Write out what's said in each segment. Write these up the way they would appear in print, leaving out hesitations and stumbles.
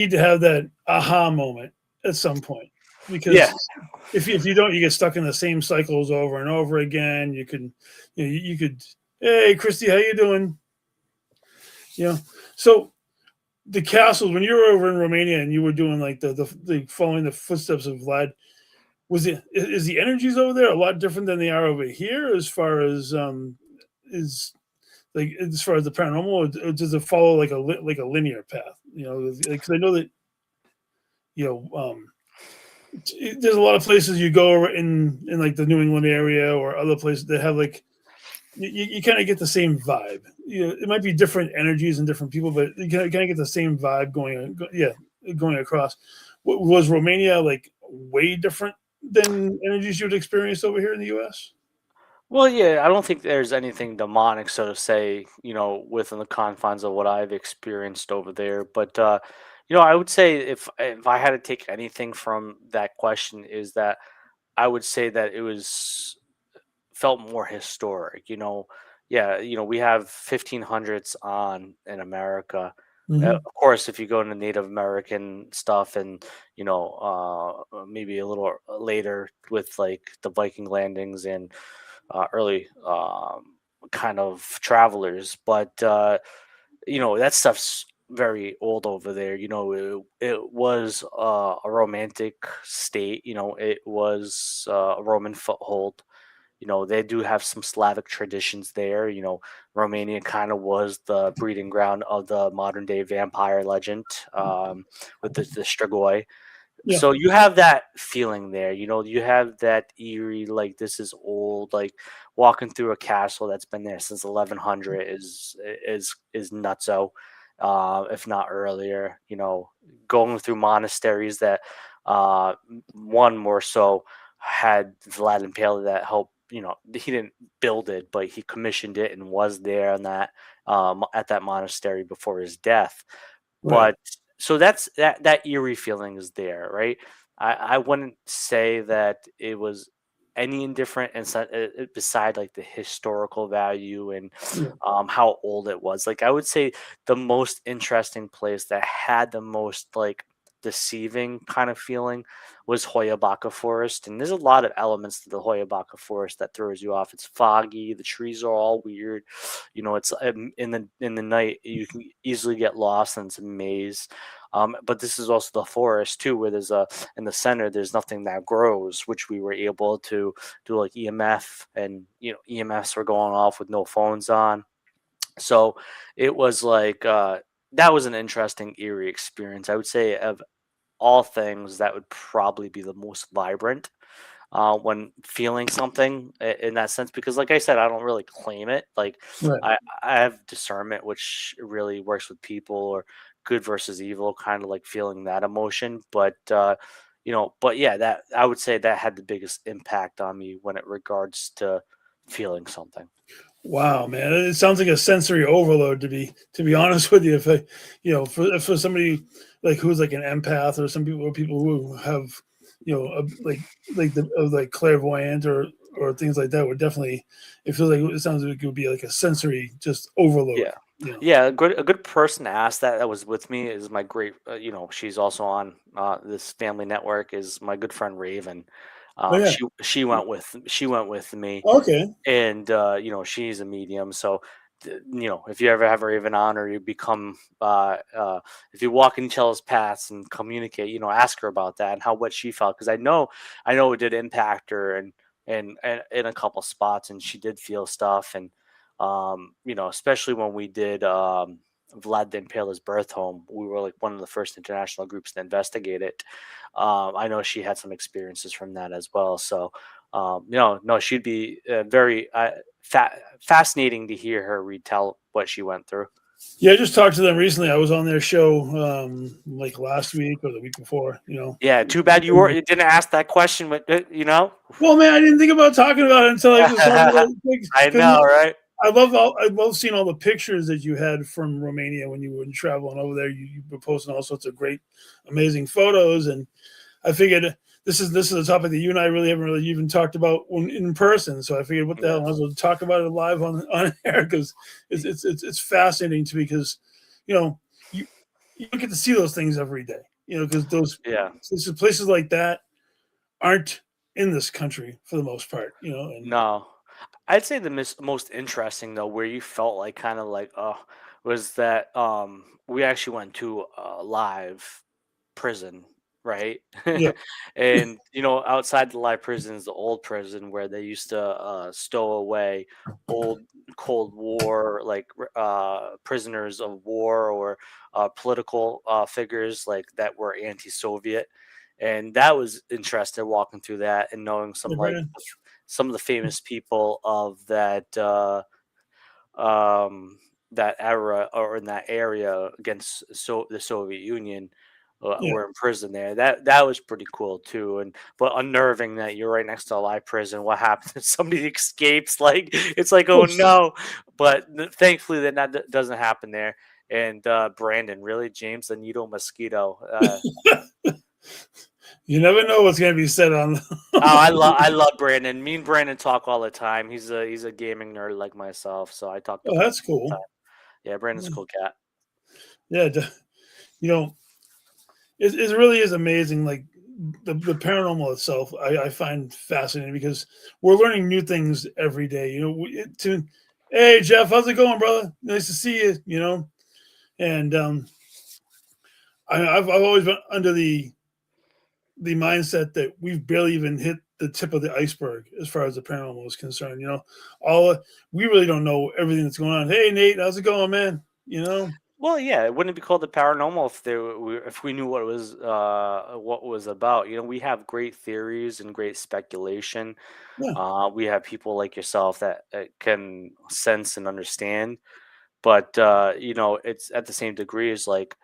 need to have that aha moment at some point, Yeah. because if you don't, you get stuck in the same cycles over and over again. You can, you could, hey Christy, how you doing? You know, so the castles, when you were over in Romania and you were doing like the following the footsteps of Vlad, was it is the energies over there a lot different than they are over here as far as is like as far as the paranormal, or does it follow like like a linear path? Because I know that you know there's a lot of places you go in like the New England area or other places that have like you kind of get the same vibe. It might be different energies and different people, but you kind of get the same vibe going across. Was Romania like way different than energies you'd experienced over here in the U.S.? Well, yeah, I don't think there's anything demonic, so to say, within the confines of what I've experienced over there. But I would say if I had to take anything from that question, is that I would say that it was felt more historic. Yeah, we have 1500s on in America. Mm-hmm. Of course, if you go into Native American stuff and maybe a little later with like the Viking landings and early kind of travelers, but that stuff's very old over there. It was a romantic state. It was a Roman foothold. They do have some Slavic traditions there. Romania kind of was the breeding ground of the modern day vampire legend, with the Strigoi. Yeah. So you have that feeling there. You have that eerie, like this is old, like walking through a castle that's been there since 1100 is nutso, if not earlier. Going through monasteries that one more so had Vlad Impaler that helped. He didn't build it, but he commissioned it and was there on that at that monastery before his death. Right. But so that eerie feeling is there, right? I wouldn't say that it was any indifferent and beside like the historical value and Yeah. how old it was. Like I would say the most interesting place that had the most like deceiving kind of feeling was Hoyabaka Forest, and there's a lot of elements to the Hoyabaka Forest that throws you off. It's foggy, the trees are all weird. It's in the night you can easily get lost, and it's a maze. But this is also the forest too, where there's in the center there's nothing that grows, which we were able to do like EMF, and EMFs were going off with no phones on. So it was like that was an interesting, eerie experience. I would say of all things, that would probably be the most vibrant when feeling something in that sense. Because, like I said, I don't really claim it. Like Right. I have discernment, which really works with people or good versus evil, kind of like feeling that emotion. But yeah, that I would say that had the biggest impact on me when it regards to feeling something. Wow, man, it sounds like a sensory overload. To be honest with you, if I, for somebody like who's like an empath, or some people who have, like the like clairvoyant or things like that, would definitely, it feels like it sounds like it would be like a sensory just overload. Yeah. Yeah, a good person to ask that was with me is my great, she's also on this family network, is my good friend Raven. Oh yeah. She went with me, Okay. and she's a medium. So if you ever have Raven on, or you become if you walk in each other's paths and communicate, ask her about that and what she felt, because I know it did impact her, and in a couple spots, and she did feel stuff. And especially when we did Vlad the Impaler's birth home, we were like one of the first international groups to investigate it. I know she had some experiences from that as well. So, no, she'd be very fascinating to hear her retell what she went through. Yeah, I just talked to them recently. I was on their show like last week or the week before. Yeah, too bad you didn't ask that question, but Well, man, I didn't think about talking about it until I was talking about it. I 'Cause know, right? I love seeing all the pictures that you had from Romania when you were traveling over there. You were posting all sorts of great, amazing photos, and I figured this is a topic that you and I really haven't really even talked about in person. So I figured, what the hell, I might as well talk about it live on air, because it's fascinating to me, because you know you you don't get to see those things every day, because those Yeah. places like that aren't in this country for the most part, and No. I'd say the most interesting though, where you felt like kind of like, oh, was that we actually went to a live prison, right? yeah, And outside the live prison is the old prison where they used to stow away old Cold War prisoners of war or political figures like that were anti-Soviet, and that was interesting walking through that and knowing yeah, Brandon. some of the famous people of um, that era or in that area against the Soviet Union Yeah, were in prison there. That was pretty cool too, and but unnerving that you're right next to a live prison. What happens if somebody escapes? Like it's like, oh oh, no! But thankfully that doesn't happen there. And Brandon, really, James the Needle Mosquito. you never know what's going to be said on. Oh, I love Brandon. Me and Brandon talk all the time. He's a gaming nerd like myself, so I talk to Oh, Brandon that's all the cool. time. Yeah, Brandon's a cool cat. Yeah, you know, it really is amazing. Like the paranormal itself, I find fascinating because we're learning new things every day. Hey Jeff, how's it going, brother? Nice to see you. And I've always been under the mindset that we've barely even hit the tip of the iceberg as far as the paranormal is concerned. All we really don't know everything that's going on. Hey Nate, how's it going, man? Well, yeah, it wouldn't be called the paranormal if we knew what was about. We have great theories and great speculation. Yeah, We have people like yourself that can sense and understand, but it's at the same degree as like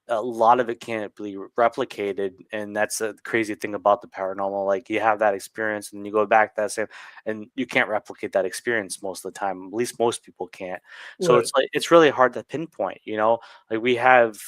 a lot of it can't be replicated, and that's the crazy thing about the paranormal. Like you have that experience and you go back to that same, and you can't replicate that experience most of the time. At least most people can't. So right. it's like it's really hard to pinpoint. Like we have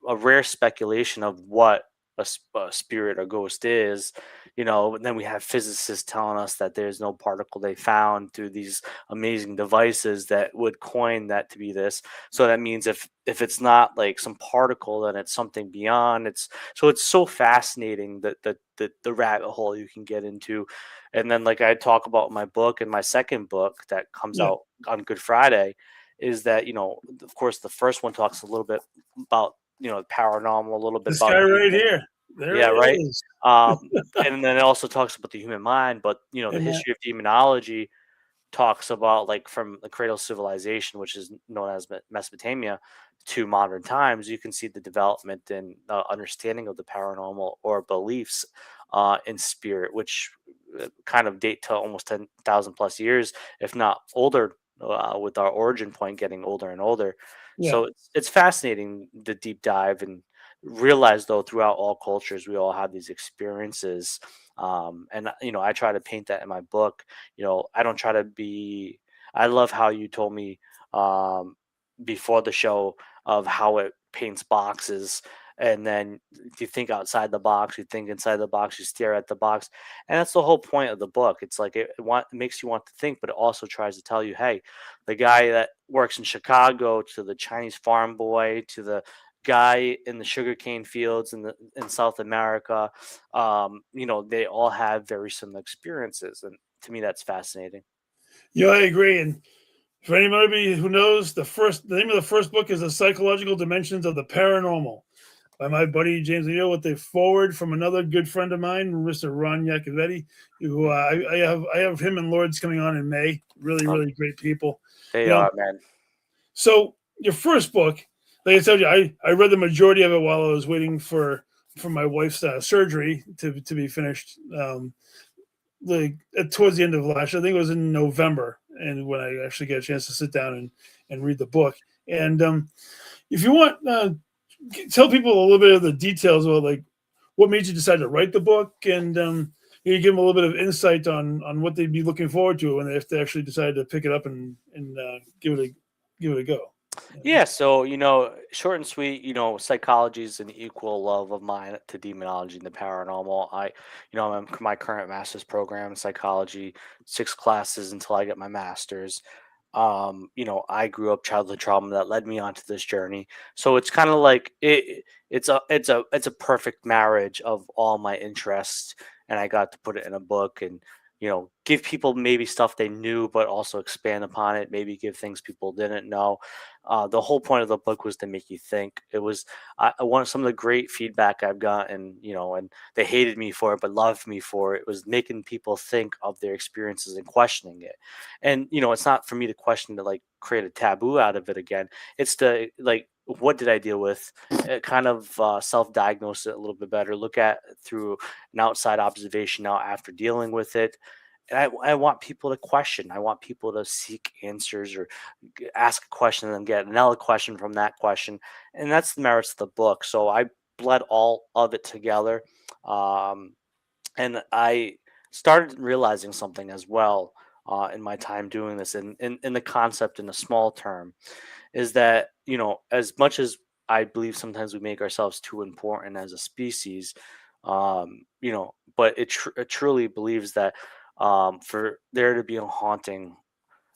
a rare speculation of what a spirit or ghost is, and then we have physicists telling us that there's no particle they found through these amazing devices that would coin that to be this. So that means if it's not like some particle, then it's something beyond. It's so fascinating that the rabbit hole you can get into. And then like I talk about in my book and my second book that comes Yeah, out on Good Friday is that of course the first one talks a little bit about paranormal, a little bit this about guy right demons. here. There Yeah, it right. is. Um, and then it also talks about the human mind, but Hey the man, history of demonology talks about like from the cradle of civilization, which is known as Mesopotamia, to modern times. You can see the development and understanding of the paranormal or beliefs in spirit, which kind of date to almost 10,000 plus years, if not older. With our origin point getting older and older, yeah. so it's fascinating the deep dive and realize though throughout all cultures we all have these experiences, and I try to paint that in my book. I don't try to be. I love how you told me um, before the show of how it paints boxes, and then you think outside the box, you think inside the box, you stare at the box, and that's the whole point of the book. It's like it makes you want to think, but it also tries to tell you, hey, the guy that works in Chicago to the Chinese farm boy to the guy in the sugarcane fields in South America, they all have very similar experiences, and to me, that's fascinating. I agree. And for anybody who knows, the name of the first book is The Psychological Dimensions of the Paranormal by my buddy James Neal with a forward from another good friend of mine, Mr. Ron Yacovetti, who Mm. I have him and Lords coming on in May. Really, Um, really great people. they You know, are, man. so your first book, like I told you, I read the majority of it while I was waiting for my wife's surgery to be finished. Like towards the end of last year, I think it was in November, and when I actually get a chance to sit down and read the book. And if you want, tell people a little bit of the details about like what made you decide to write the book, and you give them a little bit of insight on what they'd be looking forward to when if they actually decide to pick it up and give it a go. Yeah, so short and sweet. Psychology is an equal love of mine to demonology and the paranormal. I'm in my current master's program in psychology, 6 classes until I get my master's. I grew up childhood trauma that led me onto this journey. So it's kind of like it's a perfect marriage of all my interests, and I got to put it in a book and give people maybe stuff they knew, but also expand upon it. Maybe give things people didn't know. The whole point of the book was to make you think. It was one of some of the great feedback I've gotten, and they hated me for it, but loved me for it. It was making people think of their experiences and questioning it. And it's not for me to question to like create a taboo out of it again. It's to like, what did I deal with? Kind of self-diagnose it a little bit better. Look at through an outside observation now after dealing with it. And I want people to question. I want people to seek answers or ask a question and then get another question from that question. And that's the merits of the book. So I bled all of it together. Um, and I started realizing something as well in my time doing this, in the concept in a small term, is that as much as I believe sometimes we make ourselves too important as a species, but it truly believes that for there to be a haunting,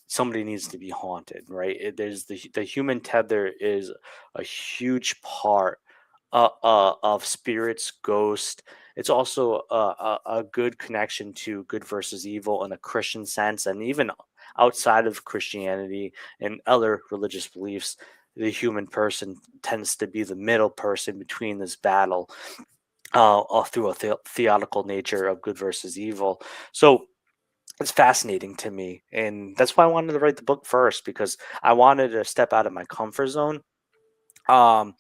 somebody needs to be haunted, right? There's the human tether is a huge part of spirits, ghost. It's also a good connection to good versus evil in a Christian sense, and even outside of Christianity and other religious beliefs, the human person tends to be the middle person between this battle, through a theological nature of good versus evil. So it's fascinating to me, and that's why I wanted to write the book first, because I wanted to step out of my comfort zone. Um,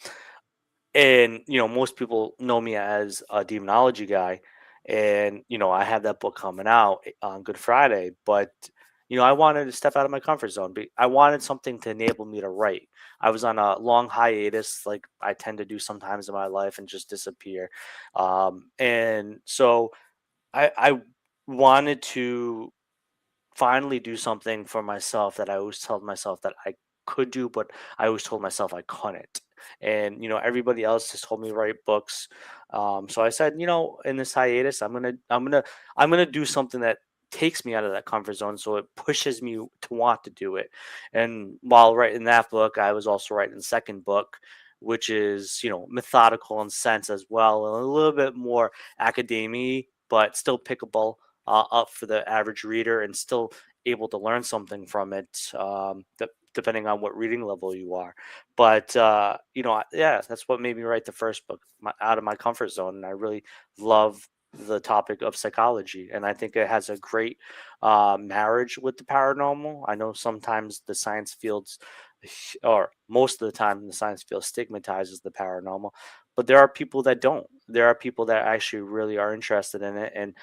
and most people know me as a demonology guy, and I have that book coming out on Good Friday. But I wanted to step out of my comfort zone. I wanted something to enable me to write. I was on a long hiatus, like I tend to do sometimes in my life, and just disappear. And so I wanted to finally do something for myself that I always told myself that I could do, but I always told myself I couldn't. And everybody else just told me to write books. So I said, in this hiatus, I'm gonna do something that takes me out of that comfort zone, so it pushes me to want to do it. And while writing that book, I was also writing the second book, which is methodical in sense as well, and a little bit more academy, but still pickable up for the average reader, and still able to learn something from it, depending on what reading level you are. But yeah, that's what made me write the first book, out of my comfort zone. And I really love the topic of psychology, and I think it has a great marriage with the paranormal. I know sometimes the science fields, or most of the time the science field, stigmatizes the paranormal, but there are people that don't. There are people that actually really are interested in it, and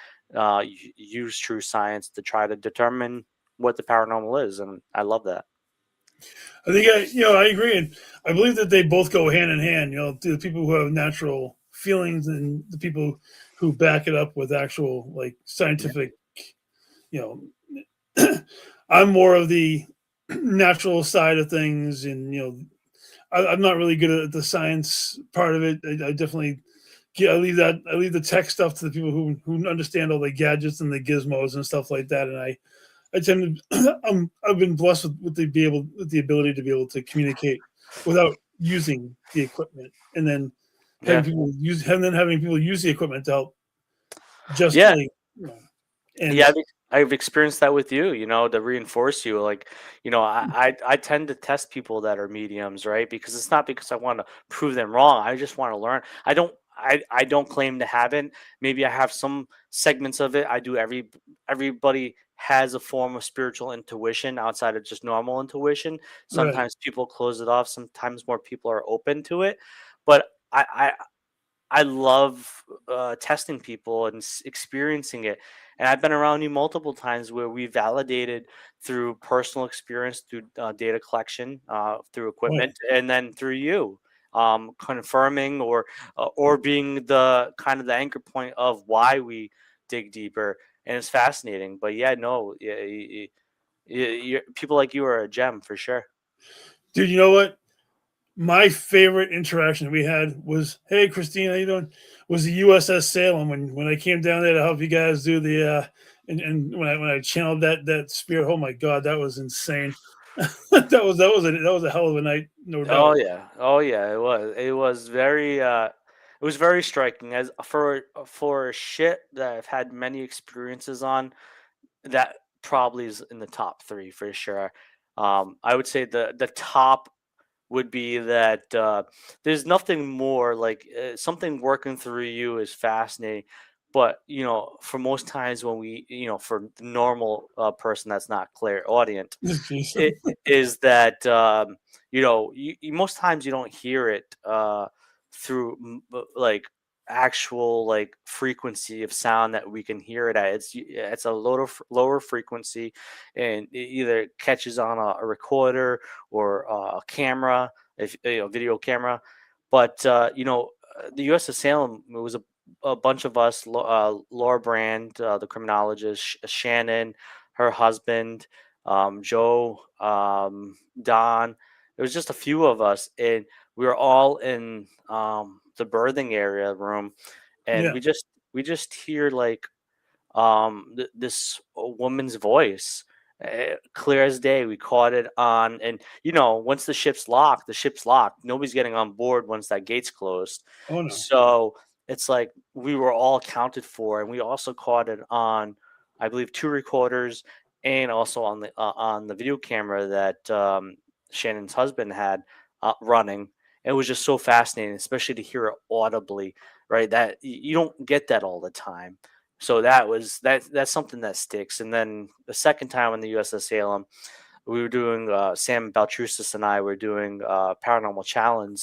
use true science to try to determine what the paranormal is, and I love that. I think I agree, and I believe that they both go hand in hand. The people who have natural feelings and the people who back it up with actual like Yeah, scientific. I'm more of the natural side of things, and I'm not really good at the science part of it. I definitely I leave the tech stuff to the people who understand all the gadgets and the gizmos and stuff like that. And I tend to I've been blessed with the ability to be able to communicate without using the equipment, and then yeah, having people use the equipment to help just yeah. like and Yeah, I've experienced that with you, to reinforce you. Like, I tend to test people that are mediums, right? Because it's not because I want to prove them wrong. I just want to learn. I don't claim to have it. Maybe I have some segments of it. I do everybody has a form of spiritual intuition outside of just normal intuition. right. Sometimes people close it off, sometimes more people are open to it. But I love testing people and experiencing it. And I've been around you multiple times where we validated through personal experience, through data collection, through Oh, yeah. equipment, and then through you confirming or being the kind of the anchor point of why we dig deeper. And it's fascinating. But yeah, no, people like you are a gem for sure. Dude, you know what? My favorite interaction we had was, "Hey, Christine, how you doing?" Was the USS Salem when I came down there to help you guys do the and when I channeled that spirit. Oh my god, that was insane. that was a hell of a night, no Oh doubt. yeah, oh yeah, it was. It was very striking as for shit that I've had many experiences on. That probably is in the top three for sure. I would say the top would be that there's nothing more like something working through you is fascinating, but for most times when for the normal person that's not clairaudient, Jeez. it is that most times you don't hear it through like actual like frequency of sound that we can hear it at. It's a lower frequency, and it either catches on a recorder or a camera, if video camera. But the U.S. of Salem, it was a bunch of us, Laura Brand, the criminologist, Shannon, her husband, Joe, Don. It was just a few of us, and we were all in the birthing area room, and Yeah. we just hear like this woman's voice, clear as day. We caught it on, and once the ship's locked. Nobody's getting on board once that gate's closed. Oh no. So it's like we were all accounted for, and we also caught it on, I believe, two recorders, and also on the video camera that Shannon's husband had running. It was just so fascinating, especially to hear it audibly, right? That you don't get that all the time. So that's something that sticks. And then the second time on the USS Salem, we were doing Sam Baltrusis and I were doing Paranormal Challenge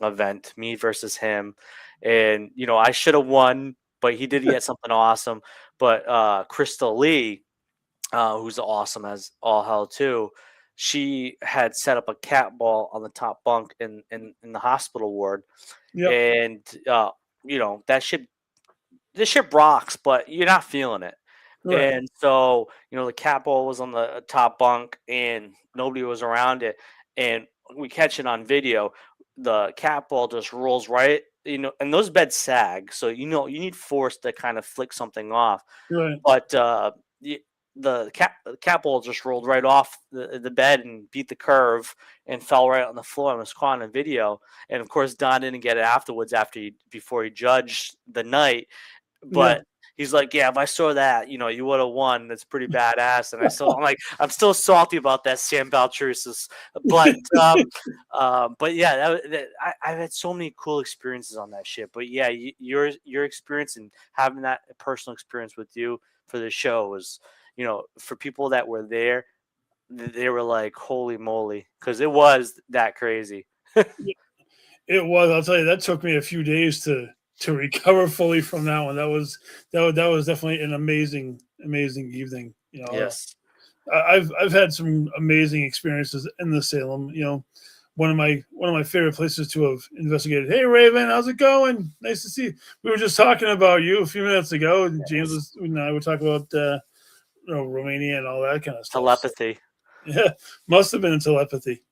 event, me versus him, and I should have won, but he did get something awesome. But Crystal Lee, who's awesome as all hell too, she had set up a cat ball on the top bunk in the hospital ward, Yep. and that shit this ship rocks, but you're not feeling it. Right. And so, the cat ball was on the top bunk and nobody was around it. And we catch it on video. The cat ball just rolls right, and those beds sag. So, you need force to kind of flick something off. Right. But the, the cat ball just rolled right off the bed and beat the curve and fell right on the floor and was caught on video. And of course, Don didn't get it afterwards before he judged the night, Yeah. but he's like, "Yeah, if I saw that, you would have won. That's pretty badass." And I'm still salty about that Sam Baltrusis, but but yeah, I've had so many cool experiences on that ship. But yeah, your experience and having that personal experience with you for the show was, for people that were there, they were like, "Holy moly," because it was that crazy. It was. I'll tell you, that took me a few days to recover fully from that one. That was definitely an amazing evening. Yes. I've had some amazing experiences in the Salem. One of my favorite places to have investigated. Hey Raven, how's it going? Nice to see you. We were just talking about you a few minutes ago, and Yes. and I were talking about Romania and all that kind of stuff. So, Telepathy. yeah, must have been in telepathy,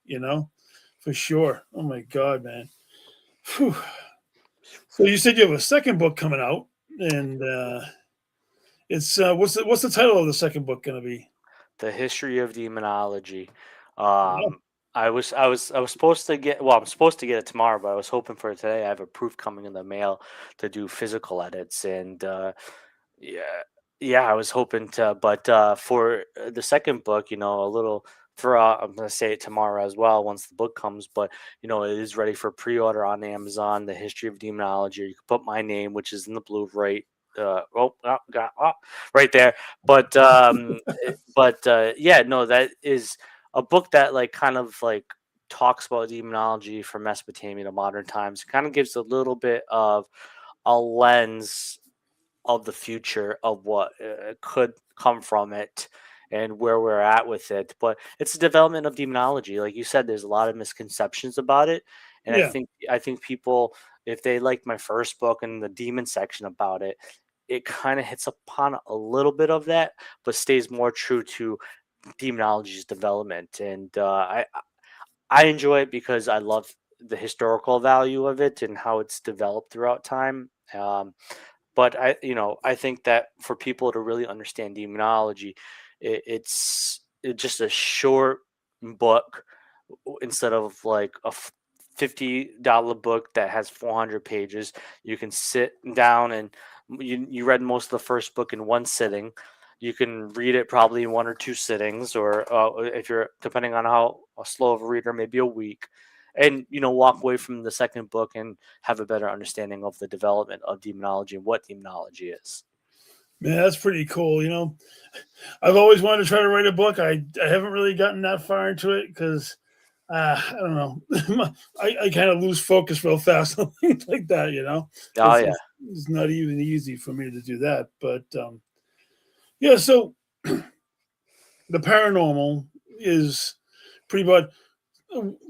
for sure. Oh my god, man. Whew. So you said you have a second book coming out, and it's what's the title of the second book going to be? The history of demonology. Oh, Um, I was supposed to get well, I'm supposed to get it tomorrow, but I was hoping for it today. I have a proof coming in the mail to do physical edits, and yeah, yeah, I was hoping to, but for the second book, a little throughout. I'm gonna say it tomorrow as well once the book comes, but it is ready for pre-order on Amazon. The history of demonology. You can put my name, which is in the blue right. Right there. But yeah, no, that is a book that like kind of like talks about demonology from Mesopotamia to modern times. Kind of gives a little bit of a lens of the future of what could come from it and where we're at with it. But it's a development of demonology. Like you said, there's a lot of misconceptions about it. And I yeah, think I think people, if they liked my first book and the demon section about it, it kind of hits upon a little bit of that, but stays more true to demonology's development. And I enjoy it because I love the historical value of it and how it's developed throughout time. But I think that for people to really understand demonology, it's just a short book instead of like a $50 book that has 400 pages. You can sit down and you read most of the first book in one sitting. You can read it probably in one or two sittings, or if you're depending on how slow of a reader, maybe a week, and walk away from the second book and have a better understanding of the development of demonology and what demonology is. Man, that's pretty cool. I've always wanted to try to write a book. I haven't really gotten that far into it because I don't know. I kind of lose focus real fast on things like that. Oh It's, yeah. it's it's not even easy for me to do that. But yeah, so the paranormal is pretty much.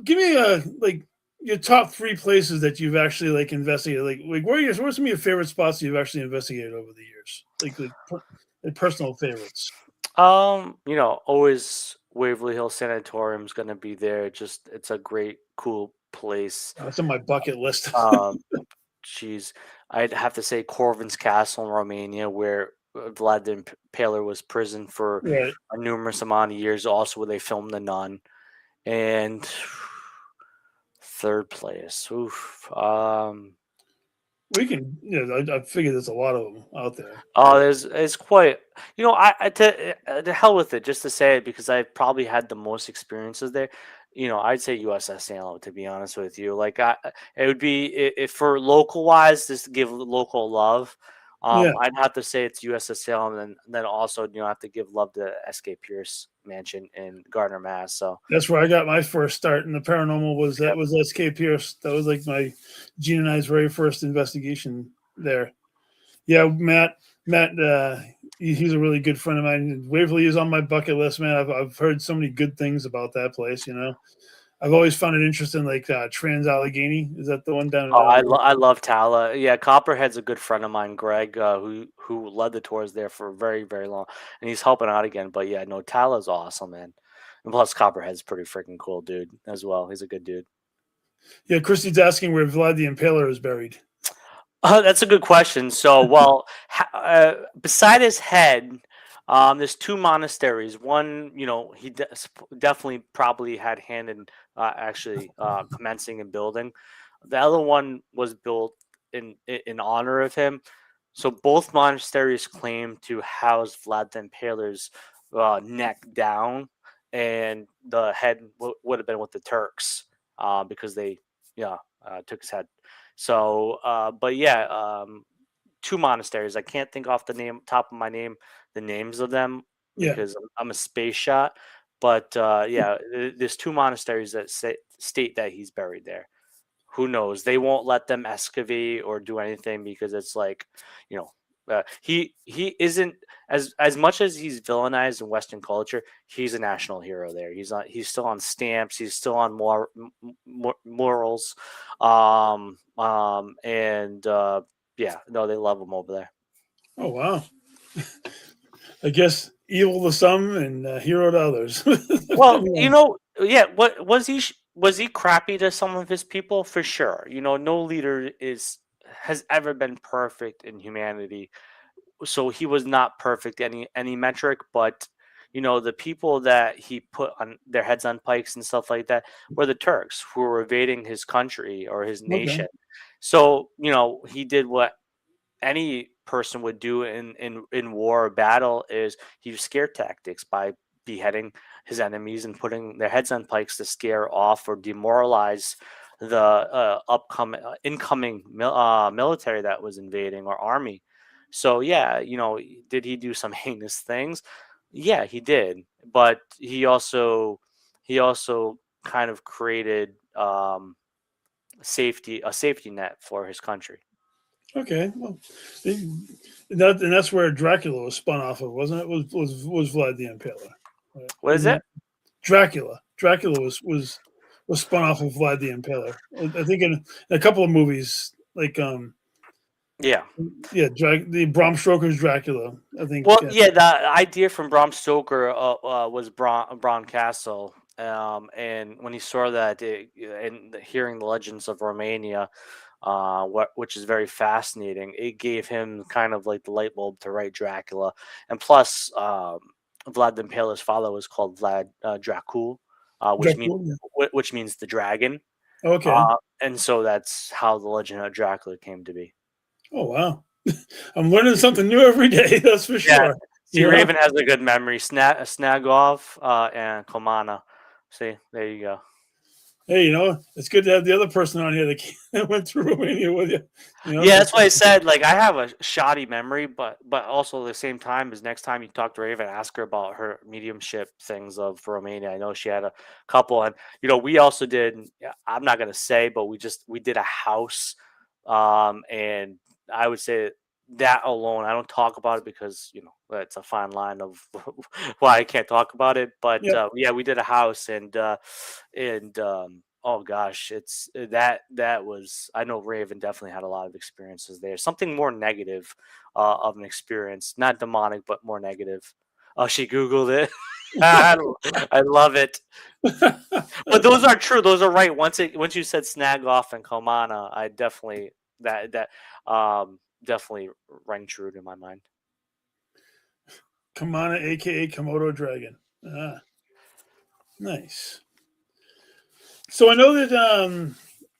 Give me like your top three places that you've actually like investigated. Like where's some of your favorite spots you've actually investigated over the years? Like personal favorites. Always Waverly Hill Sanatorium's gonna be there. Just it's a great, cool place. That's on my bucket list. Um, Geez, I'd have to say Corvin's Castle in Romania, where Vlad the Impaler was prisoned for Right. a numerous amount of years. Also, where they filmed The Nun. And third place, oof. We can. I figure there's a lot of them out there. Oh, it's quite. To hell with it. Just to say it because I've probably had the most experiences there. I'd say USS Salem to be honest with you. Like it would be if for local wise, just to give local love. Yeah, I'd have to say it's USS Salem, and then also I have to give love to SK Pierce Mansion in Gardner, Mass. So that's where I got my first start in the paranormal. That yep. was S.K. Pierce. That was like my Gene and I's very first investigation there. Yeah, Matt, he's a really good friend of mine. Waverly is on my bucket list, man. I've heard so many good things about that place. I've always found it interesting. Like Trans Allegheny, is that the one down? Oh, I love Tala. Yeah, Copperhead's a good friend of mine, Greg, who led the tours there for very, very long, and he's helping out again. But yeah, no, Tala's awesome, man. And plus, Copperhead's pretty freaking cool, dude, as well. He's a good dude. Yeah, Christy's asking where Vlad the Impaler is buried. That's a good question. So, well, beside his head, there's two monasteries. One, he definitely probably had hand in actually commencing and building. The other one was built in honor of him. So both monasteries claim to house Vlad the Impaler's neck down, and the head would have been with the Turks because they, yeah, took his head. So, but yeah, two monasteries. I can't think off the top of my name the names of them Yeah, because I'm a space shot. But yeah, there's two monasteries that state that he's buried there. Who knows? They won't let them excavate or do anything because it's like, you know, he isn't as much as he's villainized in Western culture. He's a national hero there. He's still on stamps. He's still on morals, and yeah, no, they love him over there. oh wow. I guess evil to some and hero to others. Well, yeah. What was he crappy to some of his people for sure? No leader has ever been perfect in humanity, so he was not perfect any metric, but the people that he put on their heads on pikes and stuff like that were the Turks who were invading his country or his Okay. nation. So he did what any person would do in war or battle is he used scare tactics by beheading his enemies and putting their heads on pikes to scare off or demoralize the upcoming incoming military that was invading or army. So yeah, did he do some heinous things? Yeah, he did, but he also kind of created a safety net for his country. Okay. Well, and that's where Dracula was spun off of, wasn't it? Was Vlad the Impaler? Right. What is it? Dracula. Dracula was spun off of Vlad the Impaler. I think in a couple of movies, like Yeah. yeah, the Bram Stoker's Dracula. I think. Well, yeah, the idea from Bram Stoker was Bron Castle, and when he saw that, and hearing the legends of Romania, which is very fascinating, it gave him kind of like the light bulb to write Dracula, and plus, Vlad the Impaler's father was called Vlad Dracul, which means Dracula, yeah. which means the dragon. Okay. And so that's how the legend of Dracula came to be. Oh wow. I'm learning something new every day. That's for Yeah. sure. See, Yeah. Raven has a good memory. Snagov and Komana. See, there you go. Hey, it's good to have the other person on here that went through Romania with you. Yeah, So that's why I said like I have a shoddy memory, but also at the same time is next time you talk to Raven, ask her about her mediumship things of Romania. I know she had a couple, and we also did. Yeah, I'm not gonna say, but we did a house, and I would say that alone. I don't talk about it because it's a fine line of why I can't talk about it. But yeah. yeah, we did a house, and oh gosh, it's that was I know Raven definitely had a lot of experiences there. Something more negative of an experience, not demonic, but more negative. Oh, she Googled it. I love it. But those are true. Those are right. Once you said snag off and Komana, I definitely definitely rang true to my mind. Kamana, aka Komodo Dragon. Ah, nice. So I know that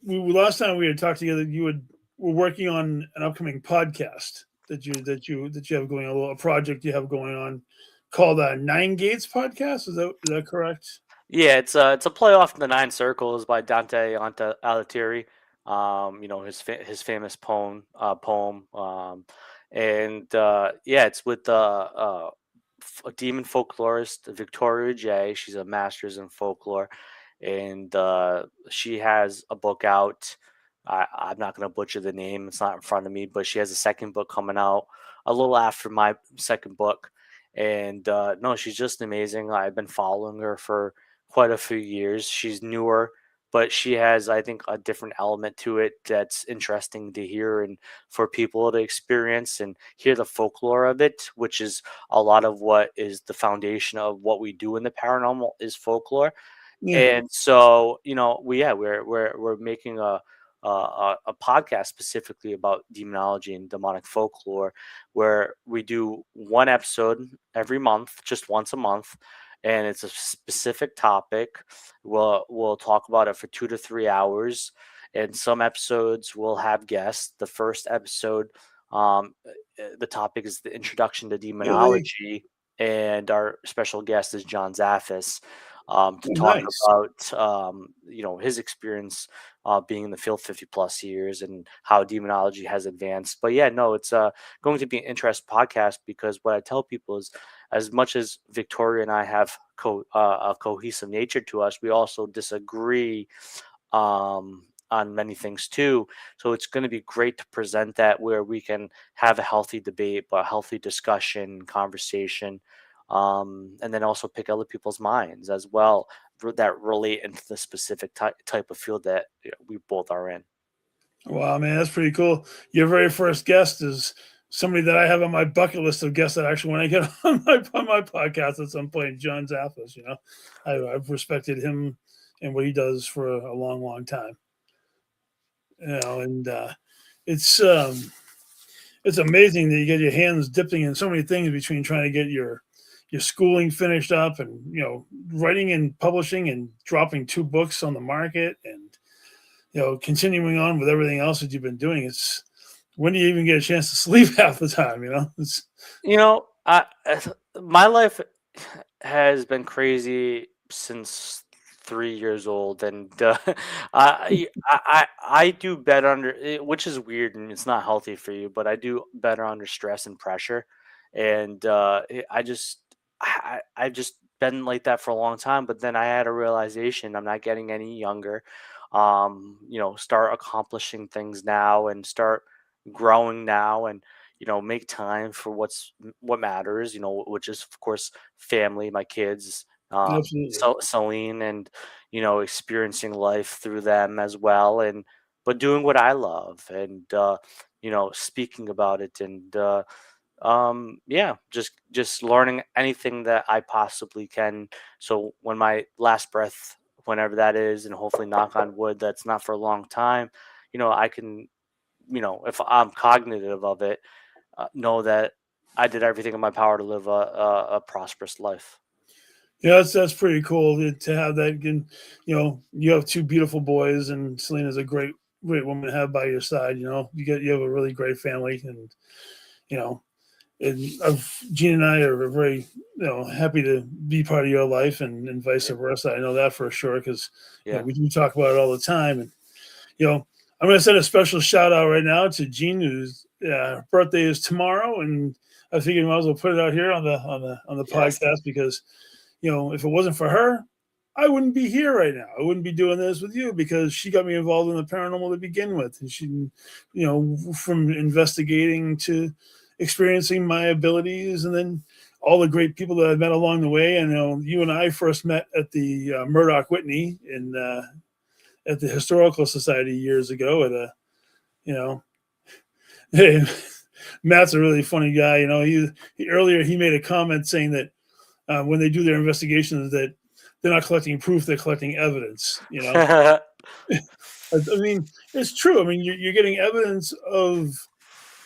last time we had talked together, were working on an upcoming podcast that you have going on, a project you have going on called Nine Gates Podcast. Is that correct? Yeah, it's a play off the Nine Circles by Dante Alighieri. His famous poem. And yeah, it's with a demon folklorist, Victoria J. She's a master's in folklore, and she has a book out. I'm not going to butcher the name; it's not in front of me, but she has a second book coming out a little after my second book. And no, she's just amazing. I've been following her for quite a few years. She's newer, but she has, I think, a different element to it that's interesting to hear and for people to experience and hear the folklore of it, which is a lot of what is the foundation of what we do in the paranormal is folklore. Yeah. And so, we're making a podcast specifically about demonology and demonic folklore, where we do one episode every month, just once a month, and it's a specific topic. We'll talk about it for 2 to 3 hours, and some episodes will have guests. The first episode, the topic is the introduction to Really? demonology, and our special guest is John Zaffis, to Oh, talk nice. about his experience being in the field 50 plus years and how demonology has advanced. But yeah, no, it's going to be an interesting podcast because what I tell people is, as much as Victoria and I have a cohesive nature to us, we also disagree on many things too. So it's going to be great to present that where we can have a healthy debate, but a healthy discussion, conversation, and then also pick other people's minds as well that relate into the specific type of field that we both are in. Wow, man, that's pretty cool. Your very first guest is somebody that I have on my bucket list of guests that I actually want to get on my podcast at some point. John Zaffis. I've respected him and what he does for a long, long time. And it's it's amazing that you get your hands dipping in so many things between trying to get your schooling finished up and writing and publishing and dropping 2 books on the market and continuing on with everything else that you've been doing. It's when do you even get a chance to sleep half the time? It's My life has been crazy since 3 years old, and I do better which is weird and it's not healthy for you, but I do better under stress and pressure, and I've just been like that for a long time. But then I had a realization: I'm not getting any younger. Start accomplishing things now and start growing now, and make time for what matters, which is of course family, my kids, absolutely. Celine, and experiencing life through them as well, and but doing what I love, and speaking about it, and yeah, just learning anything that I possibly can, so when my last breath, whenever that is, and hopefully knock on wood that's not for a long time, I can, if I'm cognitive of it, know that I did everything in my power to live a prosperous life. Yeah, that's pretty cool to have that. And you have two beautiful boys, and Selena's a great woman to have by your side. You have a really great family, and you know, Gene and I are very happy to be part of your life, and vice Yeah. versa. I know that for sure because Yeah. we do talk about it all the time. And I'm going to send a special shout out right now to Gene, whose birthday is tomorrow, and I figured I might as well put it out here on the Yes. podcast because if it wasn't for her, I wouldn't be here right now. I wouldn't be doing this with you because she got me involved in the paranormal to begin with. And she, from investigating to experiencing my abilities, and then all the great people that I've met along the way. And you and I first met at the Murdoch Whitney at the Historical Society years ago you know, hey, Matt's a really funny guy. Earlier he made a comment saying that when they do their investigations that they're not collecting proof, they're collecting evidence. I mean, it's true. I mean, you're getting evidence of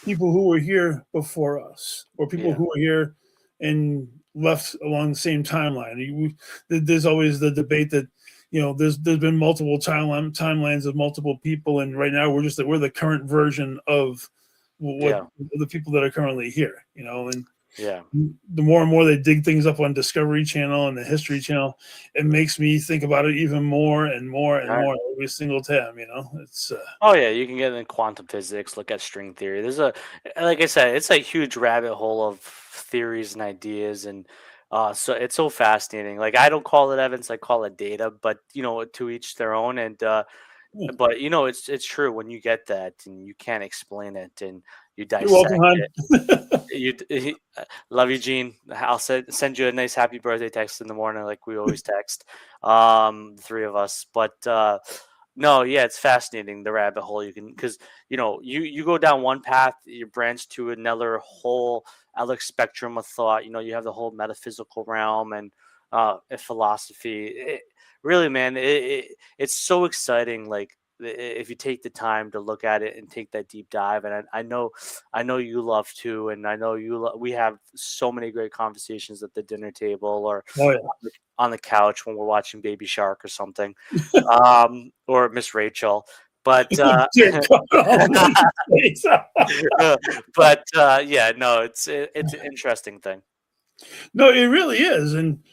people who were here before us, or people Yeah. who were here and left along the same timeline. There's always the debate that there's been multiple timelines of multiple people, and right now we're the current version of what Yeah. the people that are currently here. And Yeah. the more and more they dig things up on Discovery Channel and the History Channel, it makes me think about it even more and more and Right. more every single time. It's Oh yeah, you can get in quantum physics, look at string theory. Like I said, it's a huge rabbit hole of theories and ideas, and so it's so fascinating. Like I don't call it evidence, I call it data, but to each their own. And yeah. but it's true when you get that and you can't explain it and you You're welcome, dissect hon. it. Love you, Gene. I'll send you a nice happy birthday text in the morning, like we always text, the three of us. But no, yeah, it's fascinating the rabbit hole you can because you go down one path, you branch to another whole other spectrum of thought. You have the whole metaphysical realm and philosophy. Really, man, it's so exciting. Like if you take the time to look at it and take that deep dive, and I know you love to, and I know we have so many great conversations at the dinner table or Oh yeah. on the couch when we're watching Baby Shark or something, or Miss Rachel. But Dear God Almighty. yeah, no, it's an interesting thing. No, it really is, and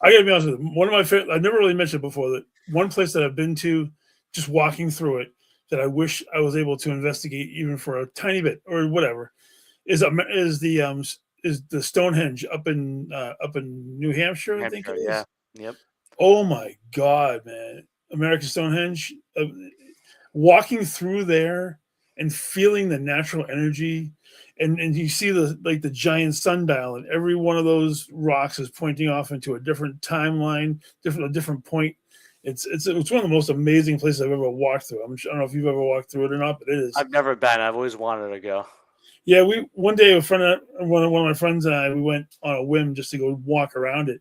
I got to be honest with you. One of my favorite. I've never really mentioned before that one place that I've been to, just walking through it, that I wish I was able to investigate even for a tiny bit or whatever, is the Stonehenge up in New Hampshire, I think it Hampshire, yeah, is. yep, Oh my God, man! American Stonehenge. Walking through there and feeling the natural energy, and you see the giant sundial, and every one of those rocks is pointing off into a different timeline, a different point. It's one of the most amazing places I've ever walked through. I don't know if you've ever walked through it or not, but it is. I've never been. I've always wanted to go. Yeah, we one day one of my friends and I, we went on a whim just to go walk around it,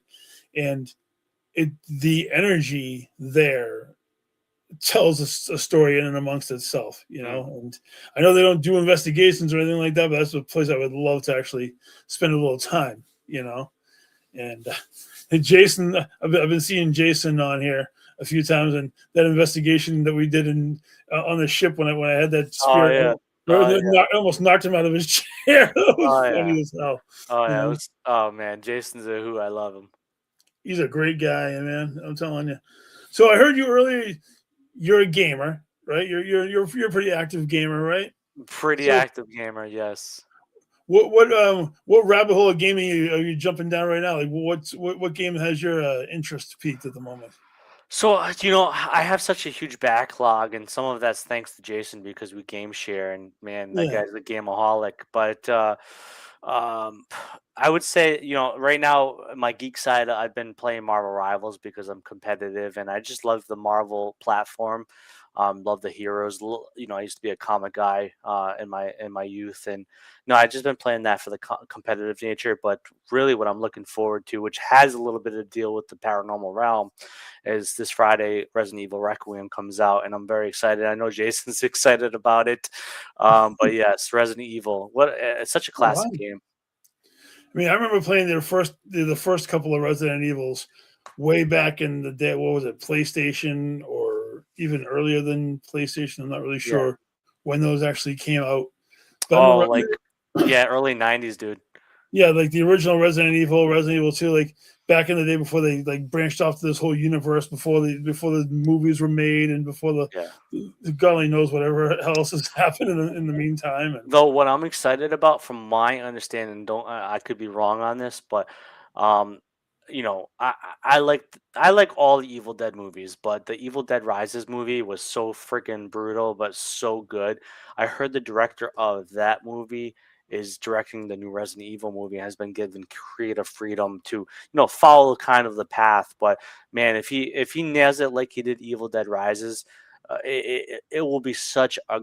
and the energy there tells a story in and amongst itself, Mm. and I know they don't do investigations or anything like that, but that's a place I would love to actually spend a little time. And Jason, I've been seeing Jason on here a few times, and that investigation that we did on the ship when I had that Oh spirit, yeah, oh yeah, almost knocked him out of his chair. That was oh yeah, funny as hell. oh You yeah. know, Oh man, Jason's a who. I love him. he's a great guy, man. I'm telling you. So I heard you earlier. You're a gamer, right? You're a pretty active gamer, right? Pretty So active gamer, yes. what rabbit hole of gaming are you jumping down right now? Like what game has your interest peaked at the moment? So, I have such a huge backlog, and some of that's thanks to Jason because we game share, and man, that Yeah. guy's a gameaholic. But um, I would say, right now, my geek side, I've been playing Marvel Rivals because I'm competitive, and I just love the Marvel platform. Love the heroes. I used to be a comic guy in my youth, and no, I've just been playing that for the competitive nature. But really, what I'm looking forward to, which has a little bit of deal with the paranormal realm, is this Friday Resident Evil Requiem comes out, and I'm very excited. I know Jason's excited about it, but yes, Resident Evil. It's such a Oh, classic game. I mean, I remember playing the first couple of Resident Evils way back in the day. What was it, PlayStation, or even earlier than PlayStation? I'm not really Yeah. sure when those actually came out. But I Oh, remember, like yeah, early '90s, dude. yeah, like the original Resident Evil, Resident Evil 2, like back in the day before they like branched off to this whole universe, before the movies were made, and before Yeah. the God only knows whatever else has happened in the meantime. And Though what I'm excited about, from my understanding, don't I could be wrong on this, but um, you know, I like all the Evil Dead movies, but the Evil Dead Rises movie was so freaking brutal, but so good. I heard the director of that movie is directing the new Resident Evil movie and has been given creative freedom to, follow kind of the path. But man, if he nails it like he did Evil Dead Rises, it will be such a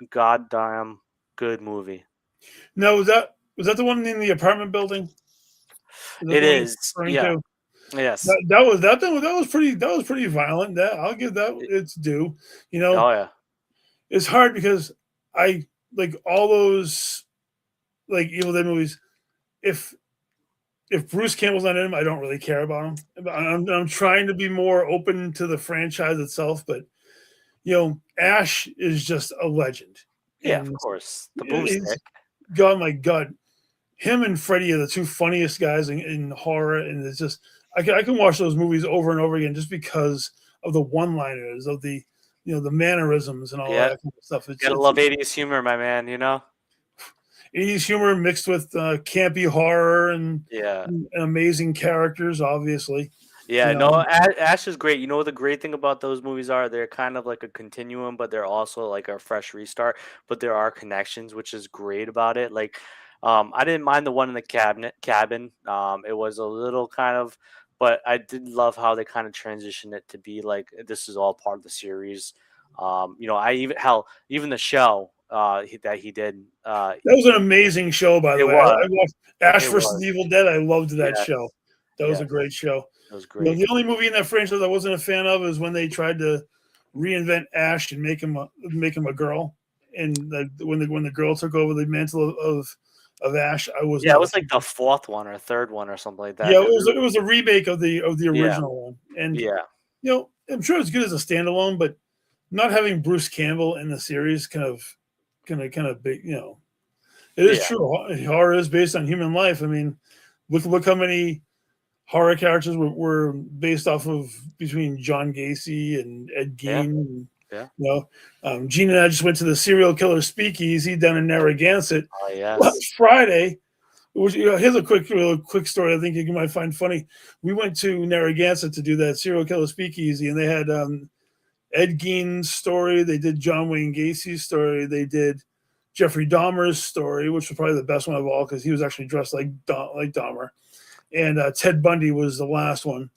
goddamn good movie. no, was that the one in the apartment building? Is that It the one you're is, referring yeah, to? yes, That was pretty violent. That I'll give that it- its due. You know, oh yeah, it's hard because I like all those like Evil Dead movies. If if Bruce Campbell's not in them, I don't really care about him. I'm trying to be more open to the franchise itself, but Ash is just a legend, yeah, of and course, the he's boomstick, God, my God, him and Freddy are the two funniest guys in horror, and it's just I can watch those movies over and over again just because of the one-liners, of the mannerisms and all yeah, that kind of stuff. It's gotta it's love '80s humor, my man. 80s humor mixed with campy horror Yeah. and amazing characters, obviously. You Yeah, no, know, Ash is great. You know what the great thing about those movies are? They're kind of like a continuum, but they're also like a fresh restart. But there are connections, which is great about it. Like, I didn't mind the one in the cabin. It was a little kind of, but I did love how they kind of transitioned it to be like this is all part of the series. I even the show that he did, that was an amazing show, by the it way. I was, watched Ash it versus was, Evil Dead. I loved that show. yes, That was a yes, great show. it was great. The only movie in that franchise I wasn't a fan of is when they tried to reinvent Ash and make him a girl, and when the girl took over the mantle of Ash, I was Yeah, it not a was like the fan. fourth one or third one or something like that. Yeah, it 'Cause was it was a remake of the yeah, original one, and yeah, I'm sure it's good as a standalone, but not having Bruce Campbell in the series kind of big. It is yeah, true. Horror is based on human life. I mean, look how many horror characters were based off of between John Gacy and Ed yeah, Gein. And, yeah. Gene and I just went to the serial killer speakeasy down in Narragansett Oh yes. last Friday. Which, here's a real quick story I think you might find funny. We went to Narragansett to do that serial killer speakeasy, and they had Ed Gein's story. They did John Wayne Gacy's story. They did Jeffrey Dahmer's story, which was probably the best one of all because he was actually dressed like Dahmer. And Ted Bundy was the last one.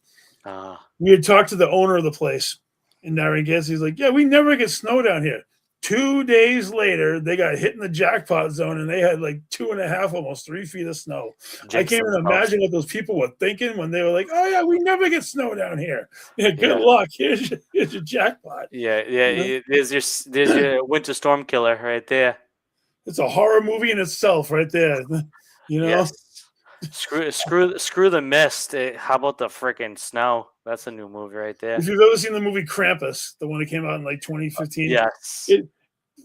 Uh, We had talked to the owner of the place in Narragansett. He's like, "Yeah, we never get snow down here." 2 days later, they got hit in the jackpot zone, and they had like 2.5, almost 3 feet of snow. I jinx can't even themselves. imagine what those people were thinking when they were like, "Oh yeah, we never get snow down here. Yeah, good Yeah, luck. Here's your jackpot." yeah, yeah. You know? There's your winter storm killer right there. It's a horror movie in itself, right there. You know, Yes. Screw the mist. How about the freaking snow? That's a new movie right there. if you've ever seen the movie Krampus, the one that came out in like 2015, Yes. it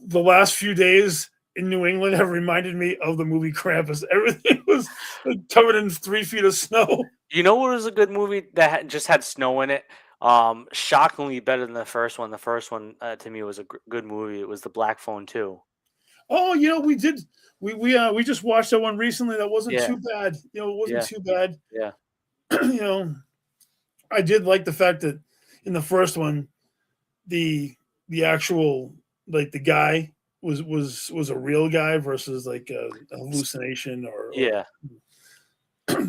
the last few days in New England have reminded me of the movie Krampus. Everything was like, covered in 3 feet of snow. You know what was a good movie that just had snow in it? Shockingly better than the first one. The first one to me was a good movie. It was The Black Phone 2. Oh, we did. We just watched that one recently. That wasn't Yeah, too bad. It wasn't yeah, too bad. yeah, you know, I did like the fact that in the first one, the actual like the guy was a real guy versus like a hallucination or yeah.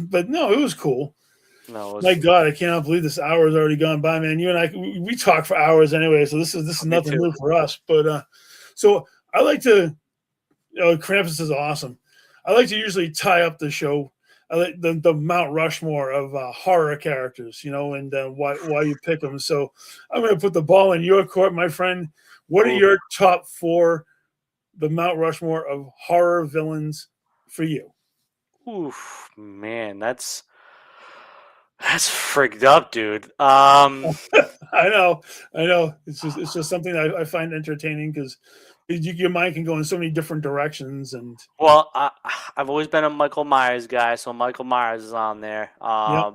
but no, it was cool. No, it My was God, I cannot believe this hour has already gone by, man. You and I we talk for hours anyway, so this is me nothing too. new for us. But so I like to Krampus is awesome. I like to usually tie up the show. I like the Mount Rushmore of horror characters, and why you pick them. So I'm going to put the ball in your court, my friend. What are Ooh. your top four, the Mount Rushmore of horror villains for you? Oof, man, that's frigged up, dude. I know, I know. It's just something I find entertaining because your mind can go in so many different directions, and Well, I've always been a Michael Myers guy, so Michael Myers is on there. yep.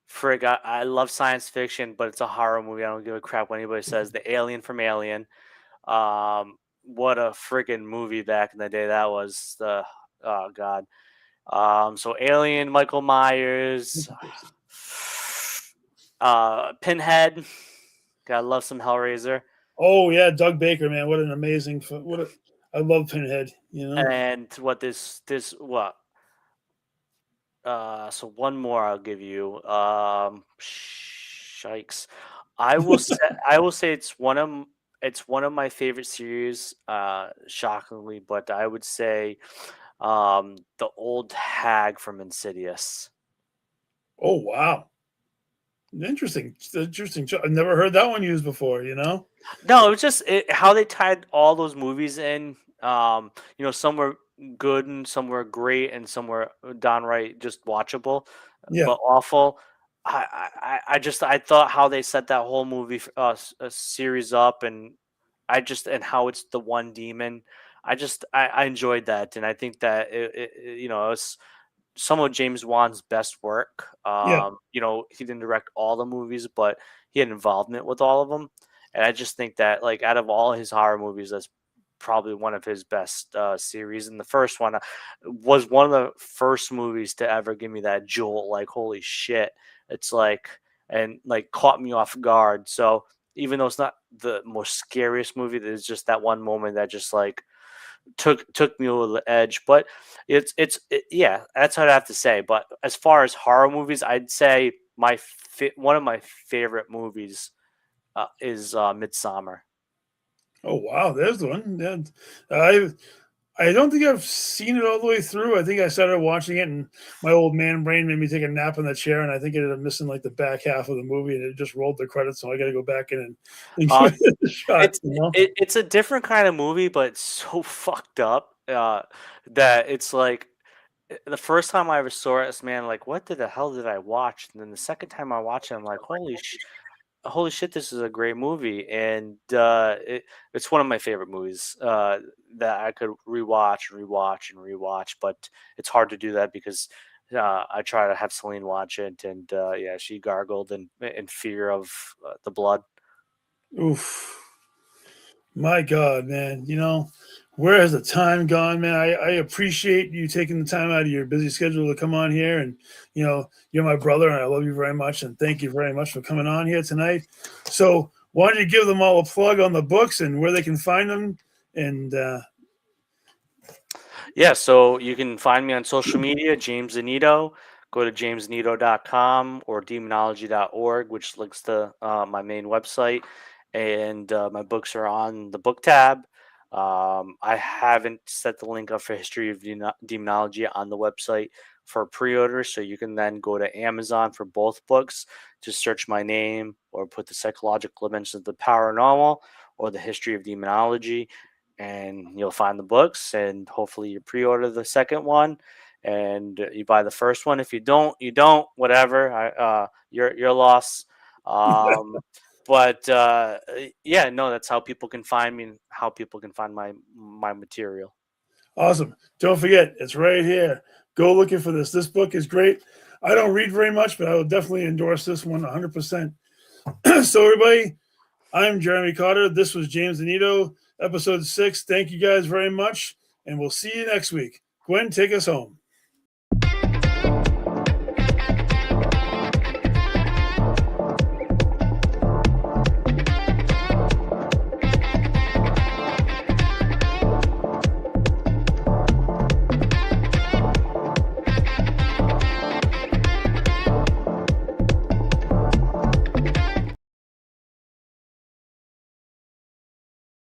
Frig, I love science fiction, but it's a horror movie. I don't give a crap what anybody says. The Alien from Alien. What a friggin' movie back in the day that was. Oh god. So Alien, Michael Myers, Pinhead. God, love some Hellraiser. Oh yeah, Doug Baker, man, what an amazing, I love Pinhead. You know, And what this what? So one more I'll give you. Shikes. I will say it's one of my favorite series. Shockingly, but I would say the old hag from Insidious. oh wow, interesting. I've never heard that one used before. You know, No, it was just how they tied all those movies in. Some were good and some were great and some were downright just watchable, yeah, but awful. I thought how they set that whole movie series up, and and how it's the one demon. I enjoyed that, and I think that it's some of James Wan's best work. yeah, He didn't direct all the movies, but he had involvement with all of them. And I just think that, like, out of all his horror movies, that's probably one of his best series. And the first one was one of the first movies to ever give me that jolt, like, holy shit. It's like, and like caught me off guard. So even though it's not the most scariest movie, there's just that one moment that just like took me over the edge. But yeah, that's what I have to say. But as far as horror movies, I'd say one of my favorite movies is Midsummer. oh wow, there's the one. Yeah, I don't think I've seen it all the way through. I think I started watching it, and my old man brain made me take a nap in the chair, and I think I ended up missing like the back half of the movie, and it just rolled the credits. So I got to go back in and Uh, give it a shot. it's You know? it's a different kind of movie, but it's so fucked up that it's like the first time I ever saw it, this man like, what the hell did I watch? And then the second time I watched it, I'm like, holy shit, this is a great movie, and it's one of my favorite movies that I could rewatch and rewatch and rewatch. But it's hard to do that because I try to have Celine watch it, and yeah, she gargled in fear of the blood. Oof. My God, man. You know, where has the time gone, man? I appreciate you taking the time out of your busy schedule to come on here. And, you know, you're my brother and I love you very much. And thank you very much for coming on here tonight. So, why don't you give them all a plug on the books and where they can find them? And, Yeah, so you can find me on social media, James Annitto. Go to jamesannitto.com or demonology.org, which links to my main website. And my books are on the book tab. I haven't set the link up for History of Demonology on the website for pre-order, so you can then go to Amazon for both books. Just search my name or put the psychological dimensions of the paranormal or the history of demonology, and you'll find the books. And hopefully you pre-order the second one and you buy the first one. If you don't, you don't. Whatever. Your loss. Um, but yeah, no, that's how people can find me and how people can find my material. awesome. Don't forget, it's right here. Go looking for this. This book is great. I don't read very much, but I will definitely endorse this one 100%. So, everybody, I'm Jeremy Cotter. This was James Annitto, episode 6. Thank you guys very much, and we'll see you next week. Gwen, take us home.